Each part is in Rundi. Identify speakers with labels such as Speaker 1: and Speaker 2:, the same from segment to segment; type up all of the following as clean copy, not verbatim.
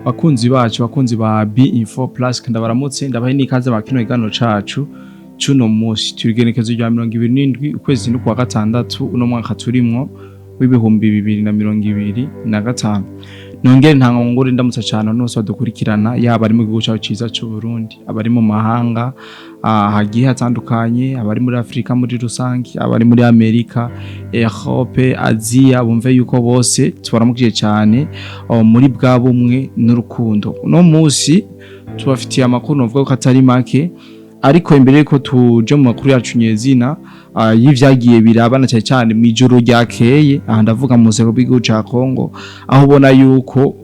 Speaker 1: bakunzi bacu bakunzi ba B info plus ndabaramutse ndabahe nikaze bakino igano cacu cuno musi turigenekezo rya 27 ukwezi no kwa gatandatu uno mwaka turimwo w'ibihumbi 2025 nongere ntangongore ndamutsa cyane nose badukurikirana yaba ari mu gihugu cyacu ciza cy'u Burundi abari mu mahanga hagiye hatandukanye abari muri Afrika muri rusangi abari muri Amerika Europe Asia bumve yuko bose tubaramukije cyane muri bwa bumwe n'urukundo uno musi tubafitiye amakuru novuga ko atari make ariko imbere yuko tuje mu makuru yacu nyezina y'ivyagiye birabana cyane mu ijoro ryakeye ndavuga mu seko bw'igihugu ca Kongo aho ubona yuko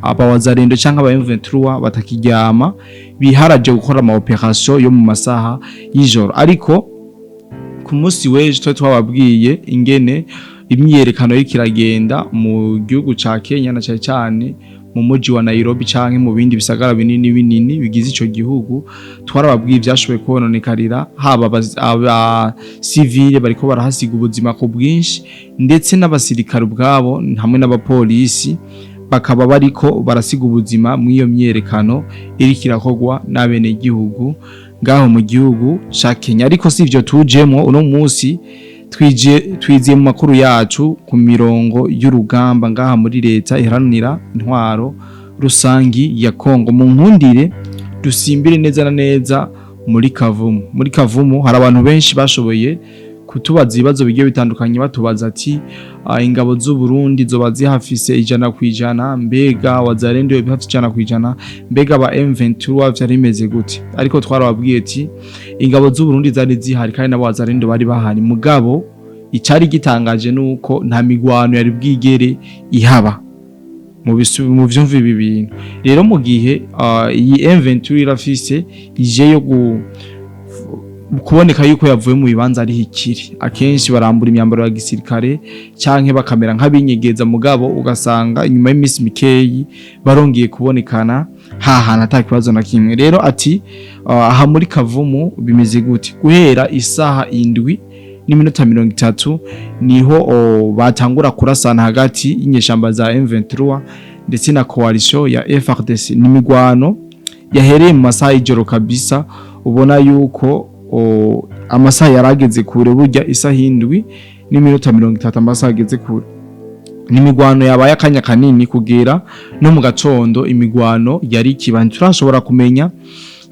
Speaker 1: abawazarendo canke aba M23 batakiryama biharaje gukora ama operation yo mu masaha y'ijoro ariko ku munsi weje twababwiye ingene imyerekano y'ikiragenda mu gihugu ca Kenya na cyane mu muji wa Nairobi canke mu bindi bisagara binini bigize ico gihugu twarababwiye byashoboye kononekarira haba aba civile bariko barahasiga ubuzima ko bwinshi ndetse n'abasirikare ubwabo hamwe n'abapolisi bakaba bariko barasiga ubuzima mu iyo myerekano irikirakorwa n'abene gihugu ngaho mu gihugu ca Kenya ariko sivyo tujemwo uno munsi twiziye mu makuru yacu ku mirongo y'urugamba ngaha muri leta iharanira intwaro rusangi ya Kongo mu nkundire dusimbire neza na neza muri Kavumu hari abantu benshi bashoboye kutubaza ibibazo bigiye bitandukanye batubaza ati ingabo z'u Burundi zoba zihafise 100% mbega wazarendo bihafise 100% mbega ba M23 vyari bimeze gute ariko twarababwiye ati ingabo z'u Burundi zari zihari kandi nabo wazarendo bari bahari mugabo icari gitangaje nuko nta migwano yari bwigere ihaba mu vyumvi bibintu rero mu gihe iyi M23 irafise ije yo kuboneka yuko yavuye mu bibanza ari hikiri akenshi barambura imyambaro ya gisirikare canke bakamera nk'abinyegeza mugabo ugasanga inyuma y'imisi mikeyi barongeye kubonekana hahana atakibazo na kimwe rero ati aha muri Kavumu bimeze gute guhera isaha 7:30 niho batangura kurasana hagati y'inyeshamba za M23 ndetse na coalition ya FARDC n'imigwano yahereye mu masaha y'ijoro kabisa ubona yuko amasaha yarageze kure burya isaha 7:30 amasaha ageze kure n'imigwano yabaye akanya kanini kugera no mu gatondo imigwano yari kibanje turashobora kumenya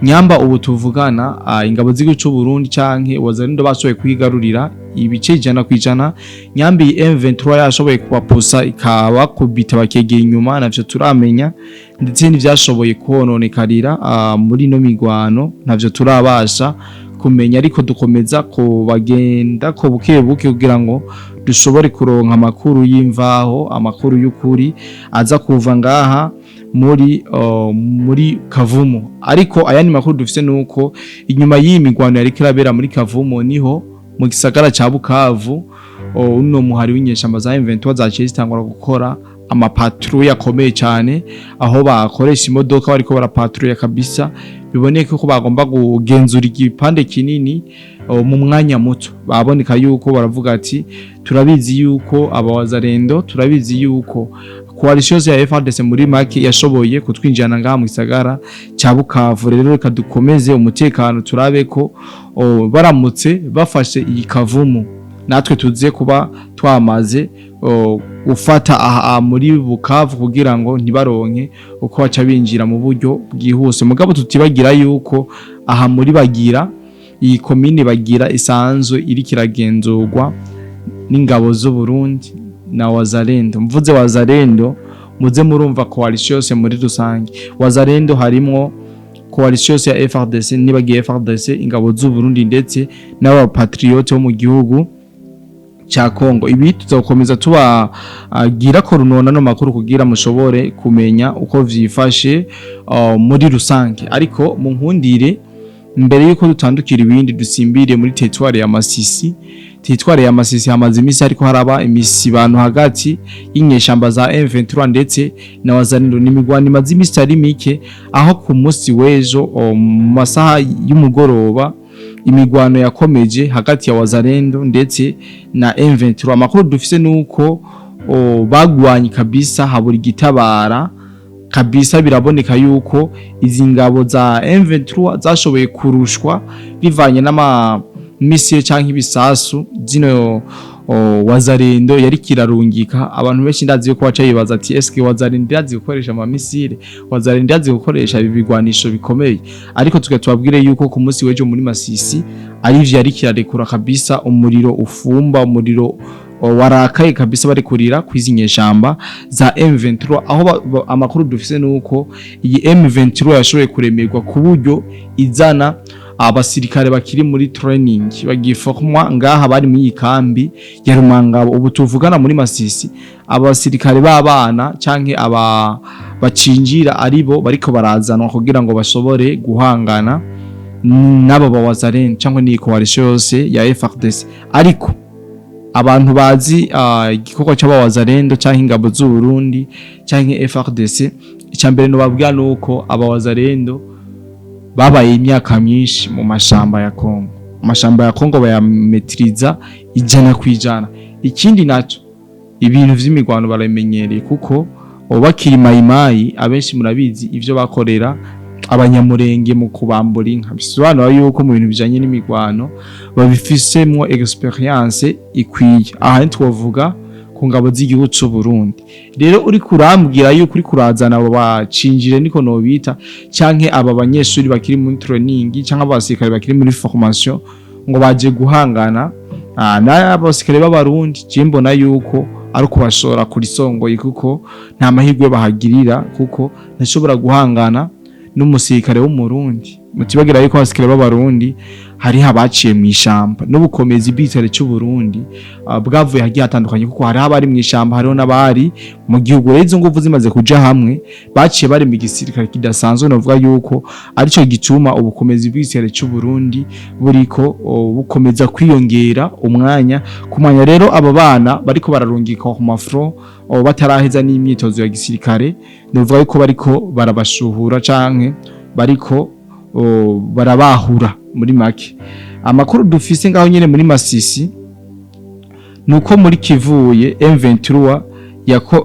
Speaker 1: nyamba ubu tuvugana ingabo z'igihugu cy'u Burundi canke wazarindo bashoboye kwigarurira ibice 100% nyambi M23 yashoboye kubapusa ikaba kubita bakegera inyuma navyo turamenya ndetse n'ivyashoboye kononekarira muri no migwano navyo turabasha kumenya ariko dukomeza ko bagenda ko bukebuke kugira ngo dushobore kuronka amakuru y'imvaho amakuru y'ukuri aza kuva ngaha muri Kavumu ariko ayandi makuru dufise nuko inyuma y'imigwano yari kirabera muri Kavumu niho mu gisagara ca Bukavu uno muhari w'inyeshamba za M23 zaciye zitangura gukora amapatrouille akomeye cyane aho bakoresha imodoka bariko barapatrouille kabisa biboneka ko bagomba kugenzura igipande kinini mu mwanya muto baboneka yuko baravuga ati turabizi yuko abawazarendo turabizi yuko coalition ya FARDC muri make yashoboye kutwinjana ngaha mu gisagara ca Bukavu rero reka dukomeze umutekano turabe ko baramutse bafashe iyi Kavumu natwe tuze kuba twamaze ufata muri Bukavu kugira ngo ntibaronke uko baca binjira mu buryo bwihuse mugabo tutibagira yuko aha muri Bagira iyi komine Bagira isanzwe iri kiragenzurwa n'ingabo z'u Burundi na wazarendo mvuze wazarendo muze murumva coalition yose muri rusange wazarendo harimo coalition ya FARDC nibagiye FARDC ingabo z'u Burundi ndetse n'aba patriote bo mu gihugu cha Kongo ibi tuzakomeza tubagira ko runona no makuru kugira mushobore kumenya uko vyifashe muri rusange ariko mu nkundire mbere yuko dutandukira ibindi dusimbire muri territoire ya Masisi hamaze imisi ariko haraba imisibano hagati y'inyeshamba za M23 ndetse na wazarendo n'imigwano imaze imisi ari mike aho ku munsi wejo mu masaha y'umugoroba imigwano yakomeje hagati ya wazarendo ndetse na M23 amakuru dufise nuko bagwanye kabisa haburi gitabara kabisa biraboneka yuko izi ngabo za M23 zashoboye kurushwa bivanye n'ama misile canke ibisasu zino wazarendo yari kirarungika. Abantu benshi ndazi yuko baca yibaza ati eske wazarendo yazi gukoresha ama misile, wazarendo yazi gukoresha ibigwanisho bikomeye, ariko tugatubabwire yuko ku munsi wejo muri Masisi ari ivyo yari kirarekura kabisa, umuriro ufumba, umuriro warakaye kabisa bari kurira kwizinyeshamba za M23. Aho amakuru dufise nuko iyi M23 yashoboye kuremerwa ku buryo izana abasirikare bakiri muri training bagiformwa ngaha bari mu yikambi ya Rumangabo. Ubu tuvugana muri Masisi abasirikare b'abana canke bacinjira aribo bariko barazanwa kugira ngo bashobore guhangana nabo bawazarene cyangwa ni coalition yose ya FARDC. Ariko abantu bazi igikorwa cy'abawazarendo cyangwa ingabo z'u Burundi cyangwa FARDC, icyambere no babwira nuko abawazarendo babaye imyaka myinshi mu mashamba ya Kongo. Amashamba ya Kongo bayametriza 100%. Ikindi naco ibintu vy'imigwano baramenyereye kuko bakiri mayimayi abenshi murabizi ivyo bakorera abanyamurenge mu kubambura inka. Bisobanura yuko mu bintu bijanye n'imigwano babifisemo experience ikwiye. Aha ntitwovuga ku ngabo z'igihugu cy'u Burundi. Rero uri kurambwira yuko uri kurazana abo bacinjire niko no bita canke aba banyeshuri bakiri muri training canke abasirikare bakiri muri formation ngo baje guhangana n'abasirikare b'abarundi, jimbona yuko ari kubashora kuri songoye kuko nta mahirwe bahagirira, kuko ntashobora guhangana n'umusirikare w'umurundi. Mutibagira yuko abasirikare b'abarundi hari habaciye mu ishamba n'ubukomezi bw'itare cy'u Burundi bwavuye hagiye hatandukanye, kuko hari abari mu ishamba hariho n'abari mu gihugu. Rero izo nguvu zimaze kuja hamwe baciye bari mu gisirikare kidasanzwe, novuga yuko arico gituma ubukomezi bw'itare cy'u Burundi buriko bukomeza kwiyongera umwanya ku mwanya. Rero aba bana bariko bararungika ku mafro bataraheza n'imyitozo ya gisirikare, novuga yuko bariko barabashuhura canke bariko barabahura muri make. Amakuru dufise ngaho nyene muri Masisi nuko muri Kivuye M23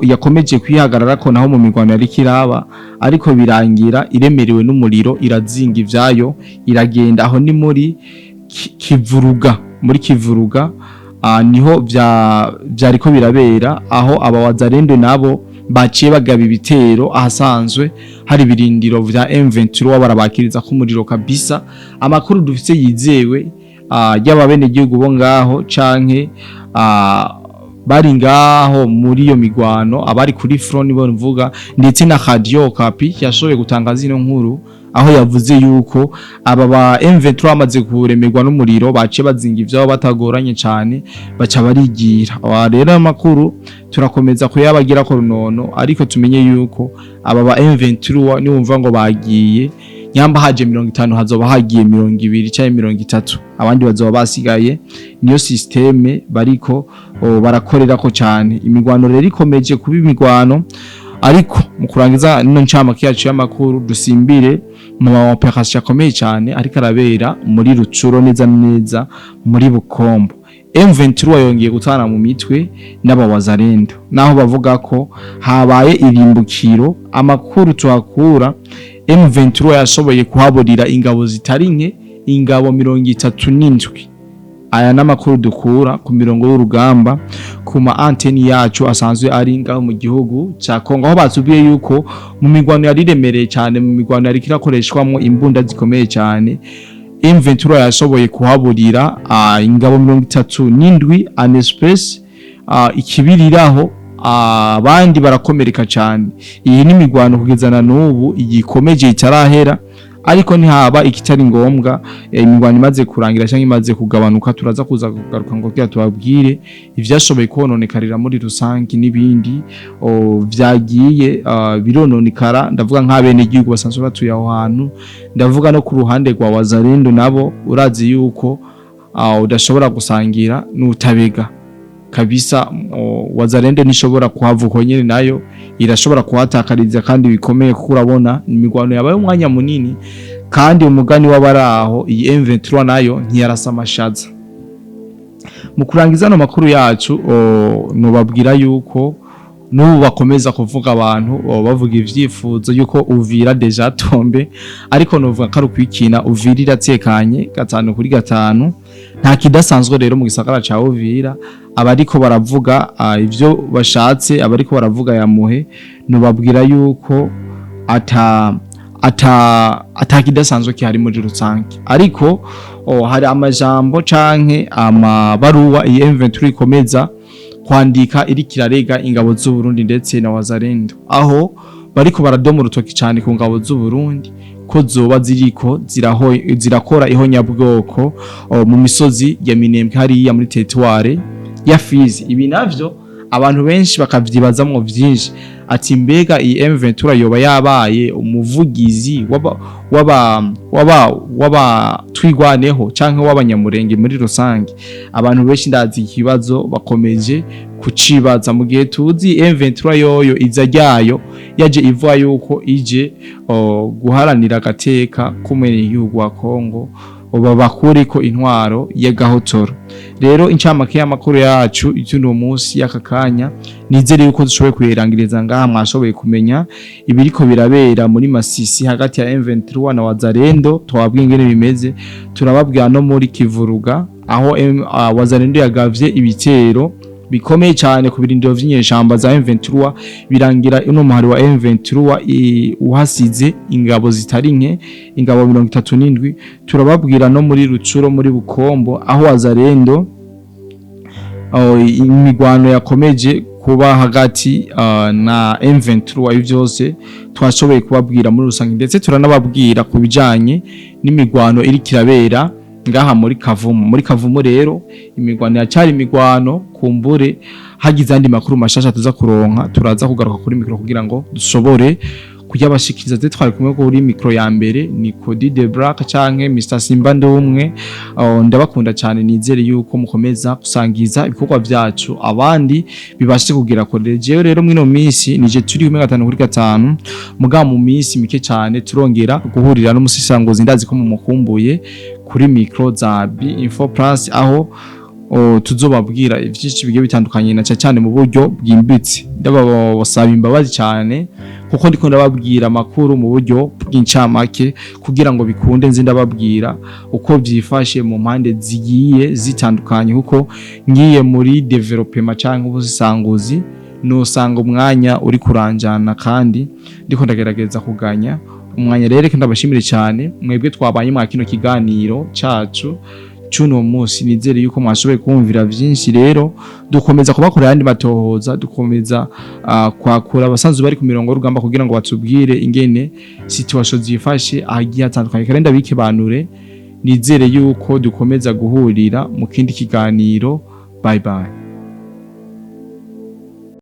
Speaker 1: yakomeje kwihagarara ko naho mu migwano yari kiraba, ariko birangira iremerewe n'umuriro, irazinga ivyayo iragenda. Aho ni muri Kivuruga, muri Kivuruga niho vyariko birabera, aho abawazarendo nabo baciye bagaba ibitero ahasanzwe hari birindiro vya M23 barabakiriza ku muriro kabisa. Amakuru dufite yizewe y'ababene gihugu bo ngaho canke bari ngaho muri iyo migwano, abari kuri front bo mvuga, ndetse na Radio Kapi yashoboye gutangaza ino nkuru aho yavuze yuko aba ba M23 bamaze kuremerwa n'umuriro baciye bazinga ivyo batagoranye cyane baca barigira. Rero amakuru turakomeza kuyabagira ko runono, ariko tumenye yuko aba ba M23 niwumva ngo bagiye nyamba haje 50 hazoba hagiye 20 cyangwa 30, abandi bazoba basigaye. Niyo systeme bariko barakorera ko cyane. Imigwano rero ikomeje kuba imigwano, ariko mu kurangiza nino ncamake yacu y'amakuru dusimbire mu operation akomeye cyane ariko arabera muri Rucuro neza neza muri Bukombo. M23 yongeye gutana mu mitwe n'abawazarendo, naho bavuga ko habaye irimbukiro. Amakuru tuhakura M23 yashoboye kuhaburira ingabo zitari nke, ingabo 37. Aya namakuru dukura ku mirongo y'urugamba ku ma anteni yacu asanzwe ari ngaho mu gihugu ca Kongo, aho batubiye yuko mu migwano yari remereye cyane, mu migwano yari kirakoreshwamwo imbunda zikomeye cyane, M23 yashoboye kuhaburira ingabo 37 an espèce ikibiriraho abandi barakomereka cyane. Iyi ni migwano kugezana n'ubu igikomeje itarahera, ariko ntihaba ikitari ngombwa. Imigwano imaze kurangira cyangwa imaze kugabanuka turaza kuza kugaruka ngo tubabwire ivyashoboye kononekarira muri rusangi n'ibindi vyagiye birononekara. Ndavuga nk'abene igihugu basanzwe batuye aho hantu, ndavuga no ku ruhande rwa wazarendo nabo urazi yuko udashobora gusangira n'utabega kabisa. Wazarendo nishobora kuhavuka nyene, nayo irashobora kuhatakariza kandi bikomeye, kuko urabona imigwano yabaye umwanya munini, kandi umugani w'abaraho iyi M23 nayo ntiyarasa amashaza. Mu kurangiza no makuru yacu no babwira yuko n'ubu bakomeza kuvuga abantu bavuga ivyifuzo yuko Uvira deja tombe, ariko novuga ko ari ukwikina. Uvira iratekanye 5/5, nta kidasanzwe rero mu gisagara ca Uvira. Abariko baravuga ivyo bashatse, abariko baravuga yamuhe, nubabwira yuko ata kidasanzwe kihari muri rusange, ariko hari amajambo canke amabaruwa iyi M23 ikomeza kwandika iri kirarega ingabo z'u Burundi ndetse na wazalendo, aho bariko baradoma urutoki cyane ku ngabo z'u Burundi ko zoba ziriko zirakora ihonyabwoko mu misozi ya Minembwe hariya muri territoire ya Fizi. Ibi navyo abantu benshi bakavyibazamwo vyinshi, ati mbega iyi M23 yoba yabaye umuvugizi waba twigwaneho canke w'abanyamurenge muri rusange. Abantu benshi ndazi ikibazo bakomeje kucibaza, mu gihe tuzi M23 yoyo iza ryayo yaje ivuga yuko ije guharanira agateka kumene igihugu wa Kongo, bakuriko intwaro y'agahotoro. Rero incamake y'amakuru yacu icyuno munsi y'akakanya, nizere yuko dushoboye kuyirangiriza ngaha, mwashoboye kumenya ibiriko birabera muri Masisi hagati ya M23 na wazalendo. Twabwiye ingene bimeze, turababwira no muri Kivuruga aho wazalendo yagavye ibitero bikomeye cyane ku birindiro vy'inyeshamba za M23, birangira uno muhari wa M23 uhasize ingabo zitari nke, ingabo 37. Turababwira no muri Rucuro muri Bukombo aho wazalendo imigwano yakomeje kuba hagati na M23. Ibi byose twashoboye kubabwira muri rusange, ndetse turanababwira ku bijanye n'imigwano iri kirabera ngaha muri Kavumu. Muri Kavumu rero imigwano yacyari imigwano, kumbure hagize andi makuru mashasha tuza kuronka, turaza kugaruka kuri mikro kugira ngo dushobore kujyabashikiriza. Twari kumwe kuri mikro ya mbere ni Cody de Black canke Mr Simba Ndumwe. Ndabakunda cyane, nizere yuko mukomeza gusangiza ibikorwa byacu abandi bibashe kugira kore. Jewe rero mwino minsi nije turi 5/5, muga mu minsi mike cyane turongera guhurira n'umusisangozi, ndazi ko mumukumbuye kuri mikro za B-Info Plus, aho tuzobabwira ivyinshi bigiye bitandukanye na cyane mu buryo bwimbitse. Ndabasaba imbabazi cyane kuko ndiko ndababwira amakuru mu buryo bw'incamake kugira ngo bikunde. Nzi ndababwira uko byifashe mu mpande zigiye zitandukanye, kuko ngiye muri development cyangwa ubusanguzi nosanga umwanya uri kuranjana, kandi ndiko ndagerageza kuganya umwanya. Rero ndabashimire cyane mwebwe twabanye mwa kino kiganiro cacu cyuno munsi. Nizere yuko mwashoboye kumvira vyinshi. Rero dukomeza kubakorera yandi matohoza, dukomeza kwakura abasanzwe bari ku mirongo y'urugamba kugira ngo batubwire ingene situation zifashe agiye atandukanye, kandi ndabike banure. Nizere yuko dukomeza guhurira mu kindi kiganiro. Bye bye.